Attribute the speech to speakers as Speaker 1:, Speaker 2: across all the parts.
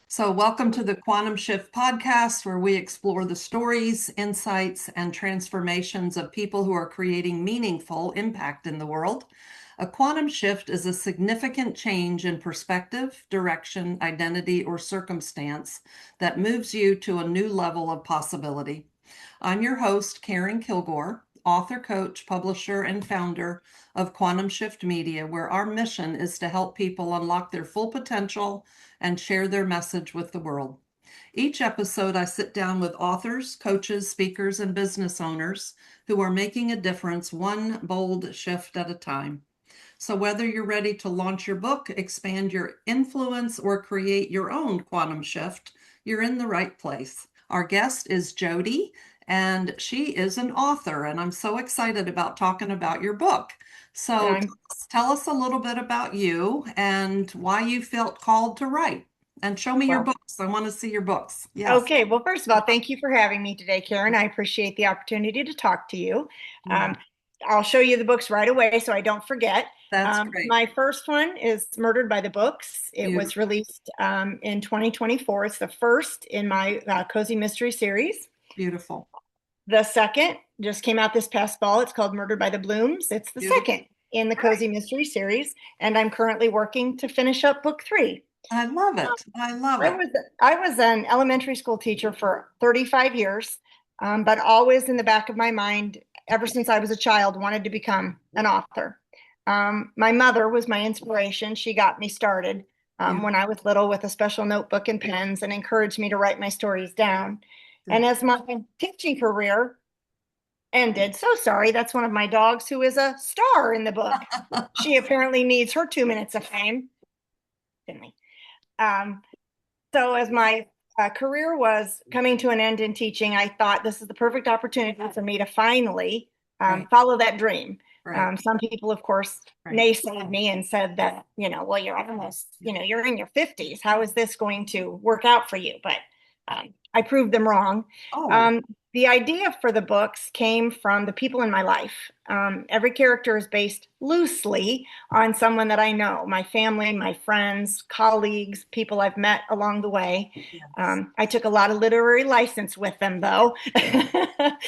Speaker 1: So, welcome to the Quantum Shift podcast, where we explore the stories, insights, and transformations of people who are creating meaningful impact in the world. A quantum shift is a significant change in perspective, direction, identity, or circumstance that moves you to a new level of possibility. I'm your host, Keren Kilgore, author, coach, publisher, and founder of Quantum Shift Media, where our mission is to help people unlock their full potential and share their message with the world. Each episode, I sit down with authors, coaches, speakers, and business owners who are making a difference one bold shift at a time. So, whether you're ready to launch your book, expand your influence, or create your own quantum shift, you're in the right place. Our guest is Jodi, and she is an author, and I'm so excited about talking about your book. So,
Speaker 2: I'm
Speaker 1: tell us a little bit about you and why you felt called to write. And show me your
Speaker 2: well.
Speaker 1: books. I want to see your books. Yes.
Speaker 2: Okay. Well, first of all, thank you for having me today, Karen. I appreciate the opportunity to talk to you.
Speaker 1: Yeah,
Speaker 2: Um, I'll show you the books right away so I don't forget.
Speaker 1: that's great.
Speaker 2: My first one is Murdered by the Books. It was
Speaker 1: Beautiful.
Speaker 2: released in 2024. It's the first in my Cozy Mystery series.
Speaker 1: Beautiful.
Speaker 2: The second just came out this past fall. It's called Murdered by the Blooms. It's the
Speaker 1: Beautiful.
Speaker 2: second in the
Speaker 1: All right.
Speaker 2: Cozy Mystery series, and I'm currently working to finish up book three.
Speaker 1: I love it. I love
Speaker 2: I
Speaker 1: it.
Speaker 2: was I was an elementary school teacher for 35 years, but always in the back of my mind, ever since I was a child, wanted to become an author. My mother was my inspiration. She got me started
Speaker 1: Beautiful.
Speaker 2: when I was little with a special notebook and pens and encouraged me to write my stories down. And as my teaching career ended, so sorry, that's one of my dogs who is a star in the book. She apparently needs her 2 minutes of fame. Finley. Um, So, as my career was coming to an end in teaching, I thought this is the perfect opportunity for me to finally
Speaker 1: Right,
Speaker 2: follow that dream.
Speaker 1: right,
Speaker 2: Some people, of course,
Speaker 1: right.
Speaker 2: naysayed me and said that, well, you're almost, you're in your 50s. How is this going to work out for you? But I proved them wrong.
Speaker 1: Oh,
Speaker 2: Um, the idea for the books came from the people in my life. Every character is based loosely on someone that I know, my family, my friends, colleagues, people I've met along the way.
Speaker 1: yes.
Speaker 2: I took a lot of literary license with them, though.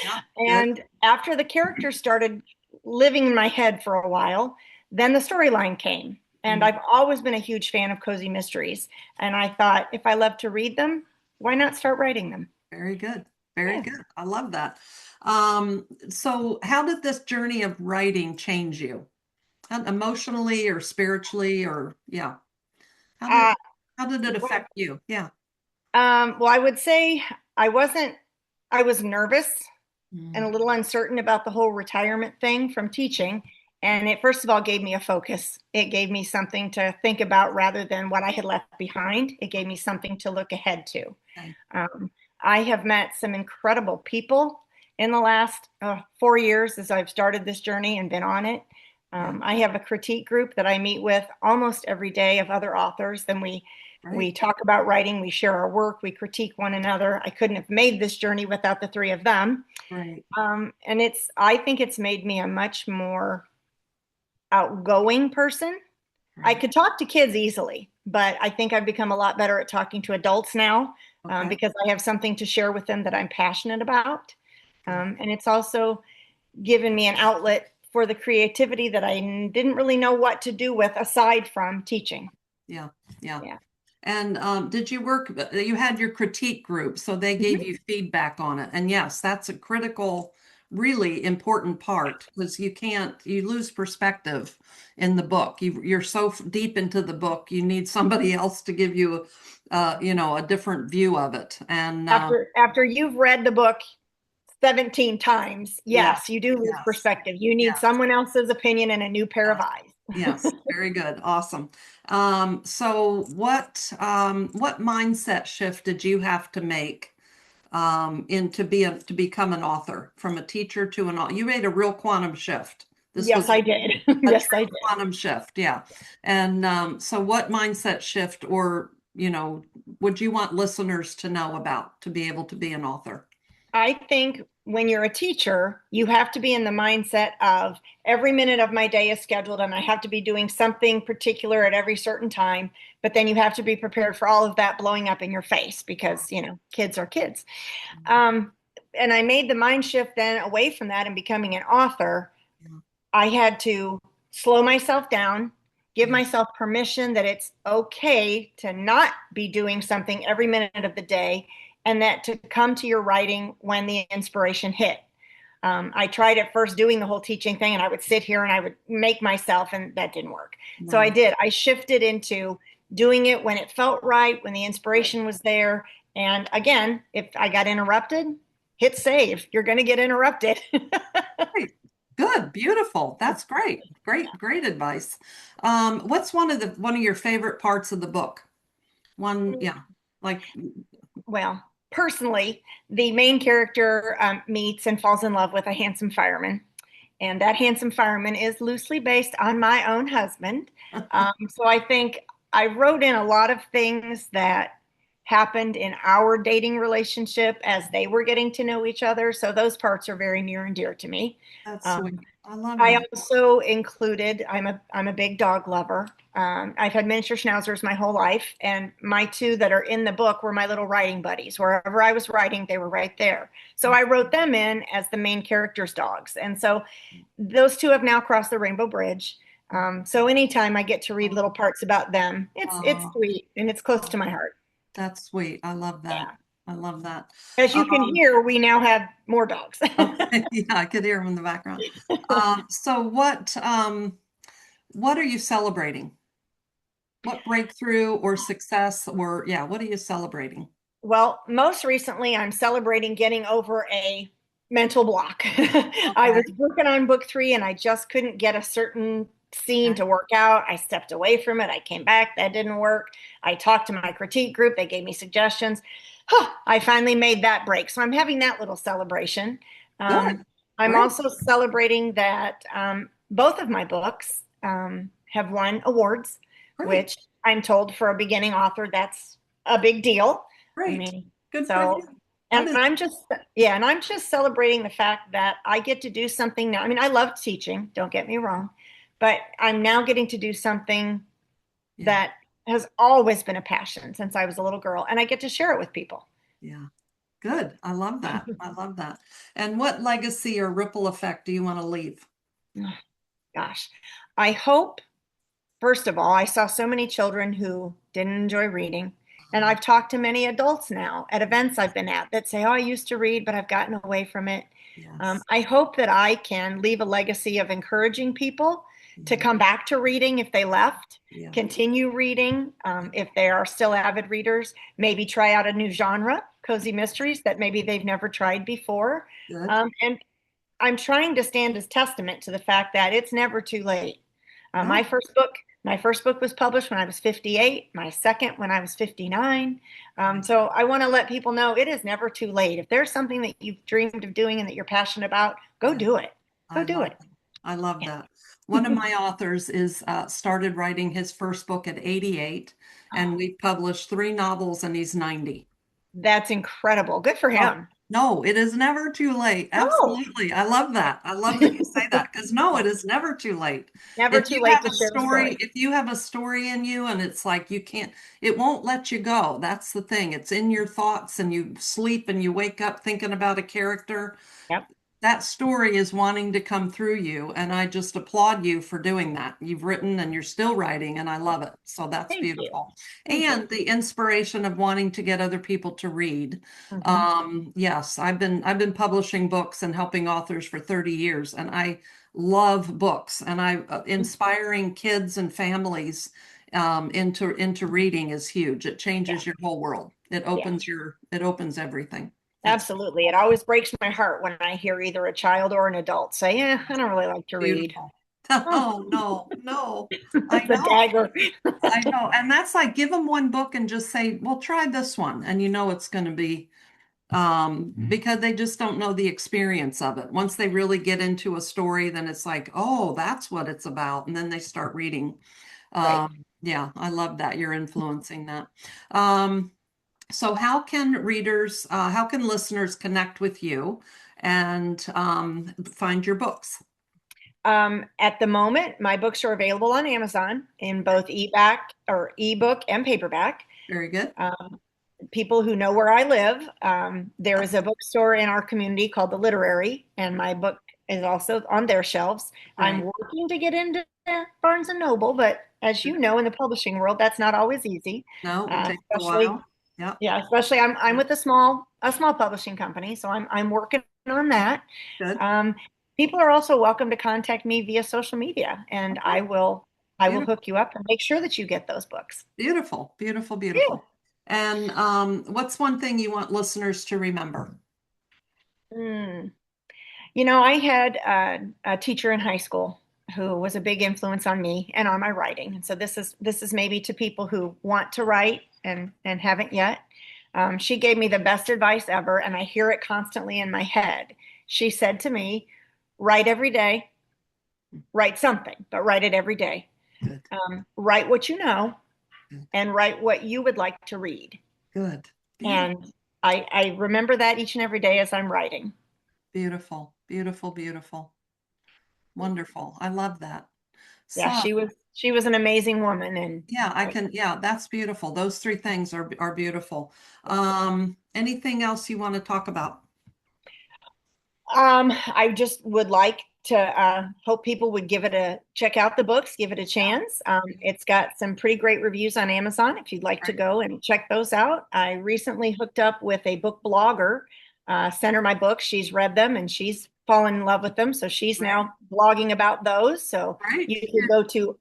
Speaker 1: Yeah, good.
Speaker 2: And after the characters started living in my head for a while, then the storyline came. And
Speaker 1: Mhm.
Speaker 2: I've always been a huge fan of cozy mysteries. And I thought if I love to read them, why not start writing them?
Speaker 1: Very good. Very
Speaker 2: Yeah.
Speaker 1: good. I love that. So how did this journey of writing change you? Emotionally or spiritually or yeah. How did
Speaker 2: Uh,
Speaker 1: how did it
Speaker 2: well,
Speaker 1: affect you? Yeah.
Speaker 2: well, I would say I wasn't, I was nervous and a
Speaker 1: Mm,
Speaker 2: little uncertain about the whole retirement thing from teaching. And it, first of all, gave me a focus. It gave me something to think about rather than what I had left behind. It gave me something to look ahead to.
Speaker 1: okay.
Speaker 2: Um, I have met some incredible people in the last 4 years as I've started this journey and been on it.
Speaker 1: Yeah.
Speaker 2: I have a critique group that I meet with almost every day of other authors. Then we
Speaker 1: Right.
Speaker 2: talk about writing, we share our work, we critique one another. I couldn't have made this journey without the three of them.
Speaker 1: Right.
Speaker 2: And I think it's made me a much more outgoing person. I
Speaker 1: Right.
Speaker 2: could talk to kids easily, but I think I've become a lot better at talking to adults now
Speaker 1: Okay.
Speaker 2: because I have something to share with them that I'm passionate about.
Speaker 1: Good.
Speaker 2: And it's also given me an outlet for the creativity that I didn't really know what to do with aside from teaching.
Speaker 1: Yeah. Yeah.
Speaker 2: Yeah.
Speaker 1: And did you work, you had your critique group, so they gave
Speaker 2: Mhm.
Speaker 1: you feedback on it. And yes, that's a critical, really important part because you lose perspective in the book. You're so deep into the book, you need somebody else to give you, a different view of it. And
Speaker 2: After you've read the book 17 times,
Speaker 1: yeah,
Speaker 2: yes, you do lose
Speaker 1: yes,
Speaker 2: perspective. You need
Speaker 1: yes,
Speaker 2: someone else's opinion and a new pair of
Speaker 1: yes,
Speaker 2: eyes.
Speaker 1: yes. Very good. Awesome. So what mindset shift did you have to make? To become an author from a teacher to an author. You made a real quantum shift. This
Speaker 2: Yes,
Speaker 1: was
Speaker 2: I did.
Speaker 1: a
Speaker 2: Yes, I
Speaker 1: true
Speaker 2: did.
Speaker 1: quantum shift. Yeah. And so what mindset shift or, would you want listeners to know about to be able to be an author?
Speaker 2: I think when you're a teacher, you have to be in the mindset of every minute of my day is scheduled and I have to be doing something particular at every certain time. But then you have to be prepared for all of that blowing up in your face because, kids are kids. Um, and I made the mind shift then away from that and becoming an author.
Speaker 1: Yeah.
Speaker 2: I had to slow myself down, give
Speaker 1: Yeah.
Speaker 2: myself permission that it's okay to not be doing something every minute of the day, and that to come to your writing when the inspiration hit. I tried at first doing the whole teaching thing, and I would sit here and I would make myself, and that didn't work. So I
Speaker 1: Right.
Speaker 2: did. I shifted into doing it when it felt right, when the inspiration was there. And again, if I got interrupted, hit save. You're going to get interrupted.
Speaker 1: Great. Good. Beautiful. That's great. Great, great advice. What's one of your favorite parts of the book? One, yeah, like,
Speaker 2: Well, personally, the main character meets and falls in love with a handsome fireman. And that handsome fireman is loosely based on my own husband. So I think I wrote in a lot of things that happened in our dating relationship as they were getting to know each other. So those parts are very near and dear to me.
Speaker 1: that's sweet.
Speaker 2: Um,
Speaker 1: I love
Speaker 2: I
Speaker 1: that.
Speaker 2: also included, I'm a big dog lover. I've had miniature schnauzers my whole life, and my two that are in the book were my little writing buddies. Wherever I was writing, they were right there. So I wrote them in as the main characters' dogs. And so those two have now crossed the Rainbow Bridge. So anytime I get to read little parts about them, it's
Speaker 1: Oh,
Speaker 2: sweet and it's close to my heart.
Speaker 1: that's sweet. I love that.
Speaker 2: Yeah.
Speaker 1: I love that.
Speaker 2: As you can
Speaker 1: Um,
Speaker 2: hear, we now have more dogs.
Speaker 1: okay, yeah, I could hear him in the background. So what are you celebrating? What breakthrough or success or yeah, what are you celebrating?
Speaker 2: Well, most recently, I'm celebrating getting over a mental block. I was
Speaker 1: Okay.
Speaker 2: working on book three and I just couldn't get a certain scene
Speaker 1: Okay.
Speaker 2: to work out. I stepped away from it. I came back. That didn't work. I talked to my critique group. They gave me suggestions. I finally made that break. So I'm having that little celebration.
Speaker 1: Good.
Speaker 2: I'm
Speaker 1: Great.
Speaker 2: also celebrating that both of my books have won awards,
Speaker 1: Great.
Speaker 2: which I'm told for a beginning author, that's a big deal. I
Speaker 1: Great.
Speaker 2: mean,
Speaker 1: Good for
Speaker 2: so,
Speaker 1: you. That
Speaker 2: and
Speaker 1: is
Speaker 2: I'm just, yeah, and I'm just celebrating the fact that I get to do something now. I mean, I love teaching, don't get me wrong, but I'm now getting to do something
Speaker 1: yeah.
Speaker 2: that has always been a passion since I was a little girl, and I get to share it with people.
Speaker 1: Yeah. Good. I love that. I love that. And what legacy or ripple effect do you want to leave?
Speaker 2: Oh, gosh, I hope, first of all, I saw so many children who didn't enjoy reading. And I've talked to many adults now at events I've been at that say, "Oh, I used to read, but I've gotten away from it."
Speaker 1: Yes.
Speaker 2: I hope that I can leave a legacy of encouraging people to
Speaker 1: Yeah.
Speaker 2: come back to reading if they left,
Speaker 1: Yeah.
Speaker 2: continue reading if they are still avid readers, maybe try out a new genre, cozy mysteries, that maybe they've never tried before.
Speaker 1: Good.
Speaker 2: And I'm trying to stand as testament to the fact that it's never too late.
Speaker 1: No.
Speaker 2: My first book was published when I was 58, my second when I was 59. So I want to let people know it is never too late. If there's something that you've dreamed of doing and that you're passionate about, go
Speaker 1: Yeah.
Speaker 2: do it. Go
Speaker 1: I
Speaker 2: do
Speaker 1: love
Speaker 2: it.
Speaker 1: that. I love
Speaker 2: Yeah.
Speaker 1: that. One of my authors is started writing his first book at 88, and we've published three novels, and he's 90.
Speaker 2: That's incredible. Good for
Speaker 1: Oh,
Speaker 2: him.
Speaker 1: no, it is never too late.
Speaker 2: No,
Speaker 1: Absolutely. I love that. I love that you say that because no, it is never too late.
Speaker 2: never
Speaker 1: If
Speaker 2: too
Speaker 1: you
Speaker 2: late
Speaker 1: have
Speaker 2: to
Speaker 1: a
Speaker 2: share a
Speaker 1: story,
Speaker 2: story.
Speaker 1: if you have a story in you and it's like you can't, it won't let you go. That's the thing. It's in your thoughts and you sleep and you wake up thinking about a character.
Speaker 2: Yep.
Speaker 1: That story is wanting to come through you, and I just applaud you for doing that. You've written and you're still writing, and I love it. So that's
Speaker 2: Thank you.
Speaker 1: beautiful.
Speaker 2: Thank you.
Speaker 1: And the inspiration of wanting to get other people to read.
Speaker 2: Mhm.
Speaker 1: Yes, I've been publishing books and helping authors for 30 years, and I love books, and I inspiring kids and families into reading is huge. It
Speaker 2: Yeah.
Speaker 1: changes your whole world.
Speaker 2: Yeah.
Speaker 1: It opens everything. It's
Speaker 2: Absolutely. It always breaks my heart when I hear either a child or an adult say, "Yeah, I don't really like to read."
Speaker 1: beautiful.
Speaker 2: Oh,
Speaker 1: Oh, no, no. I
Speaker 2: the
Speaker 1: know.
Speaker 2: dagger.
Speaker 1: I know. And that's like give them one book and just say, well, try this one. And you know it's going to be because they just don't know the experience of it. Once they really get into a story, then it's like, oh, that's what it's about. And then they start reading.
Speaker 2: Right.
Speaker 1: Yeah, I love that. You're influencing that. Um, so how can listeners connect with you? and find your books?
Speaker 2: At the moment, my books are available on Amazon in both ebook and paperback.
Speaker 1: Very good.
Speaker 2: People who know where I live, there is a bookstore in our community called The Literary, and my book is also on their shelves. I'm
Speaker 1: Right.
Speaker 2: working to get into Barnes and Noble, but as you know, in the publishing world, that's not always easy.
Speaker 1: No, it takes a
Speaker 2: Especially,
Speaker 1: while. Yeah.
Speaker 2: yeah, especially I'm with a small publishing company, so I'm working on that.
Speaker 1: Good.
Speaker 2: Um, People are also welcome to contact me via social media, and
Speaker 1: Okay.
Speaker 2: I will
Speaker 1: Beautiful.
Speaker 2: hook you up and make sure that you get those books.
Speaker 1: Beautiful. Beautiful.
Speaker 2: Yeah.
Speaker 1: Beautiful. And what's one thing you want listeners to remember?
Speaker 2: Mm. You know, I had a teacher in high school who was a big influence on me and on my writing. And so this is maybe to people who want to write and haven't yet. She gave me the best advice ever, and I hear it constantly in my head. She said to me, "Write every day, write something, but write it every day.
Speaker 1: Good.
Speaker 2: Write what you know,
Speaker 1: Good.
Speaker 2: and write what you would like to read."
Speaker 1: Good. Beautiful.
Speaker 2: And I remember that each and every day as I'm writing.
Speaker 1: Beautiful. Beautiful. Beautiful. Wonderful. I love that.
Speaker 2: Yeah,
Speaker 1: So,
Speaker 2: she was an amazing woman, and
Speaker 1: yeah, yeah, that's beautiful. Those three things are beautiful. Anything else you want to talk about?
Speaker 2: I just would like to hope people would check out the books, give it a chance. It's got some pretty great reviews on Amazon if you'd like to
Speaker 1: Right.
Speaker 2: go and check those out. I recently hooked up with a book blogger, sent her my books. She's read them and she's fallen in love with them. So she's
Speaker 1: Right.
Speaker 2: now blogging about those. So
Speaker 1: Right.
Speaker 2: you can go to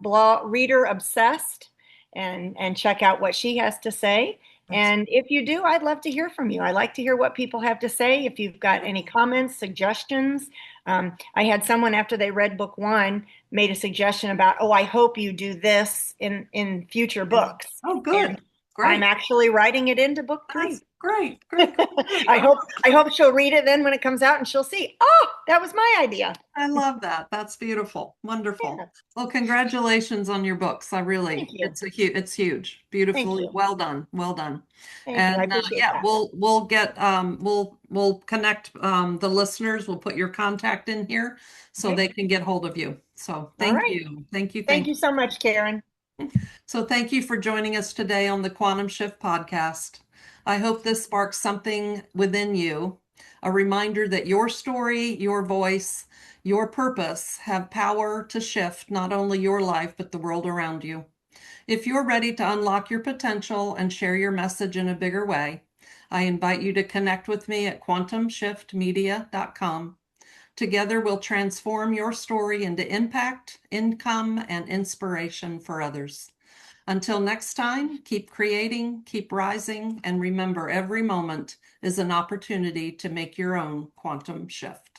Speaker 2: blog Reader Obsessed and check out what she has to say.
Speaker 1: That's
Speaker 2: And if you do, I'd love to hear from you. I like to hear what people have to say. If you've got any
Speaker 1: beautiful.
Speaker 2: comments, suggestions. I had someone after they read book one made a suggestion about, oh, I hope you do this in future books.
Speaker 1: Oh,
Speaker 2: And
Speaker 1: good.
Speaker 2: I'm
Speaker 1: Great.
Speaker 2: actually writing it into book
Speaker 1: That's
Speaker 2: three.
Speaker 1: great. Great. Great.
Speaker 2: I hope she'll read it then when it comes out and she'll see, oh, that was my idea.
Speaker 1: I love that. That's beautiful.
Speaker 2: Yeah,
Speaker 1: Wonderful. Well, congratulations on your books. I
Speaker 2: thank
Speaker 1: really,
Speaker 2: you.
Speaker 1: it's huge.
Speaker 2: Thank
Speaker 1: Beautifully
Speaker 2: you.
Speaker 1: well done. Well done.
Speaker 2: Thank you. I
Speaker 1: And
Speaker 2: appreciate
Speaker 1: yeah,
Speaker 2: that.
Speaker 1: we'll get we'll connect the listeners. We'll put your contact in here so
Speaker 2: Okay.
Speaker 1: they can get hold of you. So
Speaker 2: All
Speaker 1: thank
Speaker 2: right.
Speaker 1: you. Thank you.
Speaker 2: Thank
Speaker 1: Thank
Speaker 2: you so much, Karen.
Speaker 1: you. So thank you for joining us today on the Quantum Shift podcast. I hope this sparks something within you, a reminder that your story, your voice, your purpose have power to shift not only your life, but the world around you. If you're ready to unlock your potential and share your message in a bigger way, I invite you to connect with me at quantumshiftmedia.com. Together, we'll transform your story into impact, income, and inspiration for others. Until next time, keep creating, keep rising, and remember every moment is an opportunity to make your own quantum shift.